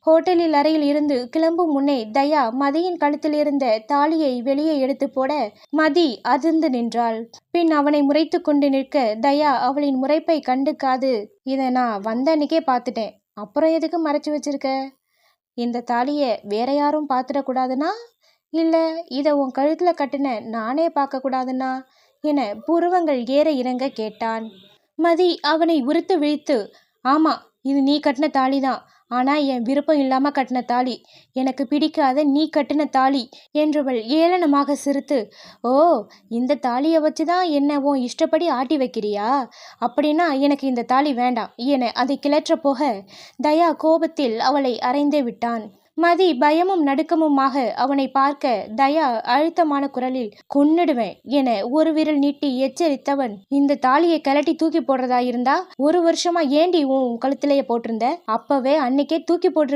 ஹோட்டலில் அறையில் இருந்து கிளம்பும் முன்னே தயா மதியின் கழுத்தில் இருந்த தாலியை வெளியே எடுத்து போட மதி அதிர்ந்து நின்றாள். பின் அவனை முறைத்து கொண்டு நிற்க தயா அவளின் முறைப்பை கண்டுக்காது, இதை நான் வந்த அன்னைக்கே பார்த்துட்டேன், அப்புறம் எதுக்கு மறைச்சு வச்சிருக்க? இந்த தாலியை வேற யாரும் பார்த்துடக்கூடாதுன்னா, இல்லை இதை உன் கழுத்தில் கட்டின நானே பார்க்கக்கூடாதுன்னா என புருவங்கள் ஏற இறங்க கேட்டான். மதி அவனை உறுத்து விழித்து, ஆமா இது நீ கட்டின தாலி தான், ஆனால் என் விருப்பம் இல்லாமல் கட்டின தாலி, எனக்கு பிடிக்காத நீ கட்டின தாலி என்றவள் ஏளனமாக சிரித்து, ஓ இந்த தாலியை வச்சு தான் என்ன உன் இஷ்டப்படி ஆட்டி வைக்கிறியா? அப்படின்னா எனக்கு இந்த தாலி வேண்டாம் என அதை கிளற்ற போக தயா கோபத்தில் அவளை அறைந்தே விட்டான். மதி பயமும் நடுக்கமுமாக அவனை பார்க்க தயா அழுத்தமான குரலில், கொன்னுடுவேன் என ஒரு விரல் நீட்டி எச்சரித்தவன், இந்த தாலியை கலட்டி தூக்கி போடுறதா இருந்தா 1 வருஷமா ஏண்டி உன் கழுத்திலேயே போட்டிருந்த? அப்பவே அன்னைக்கே தூக்கி போட்டு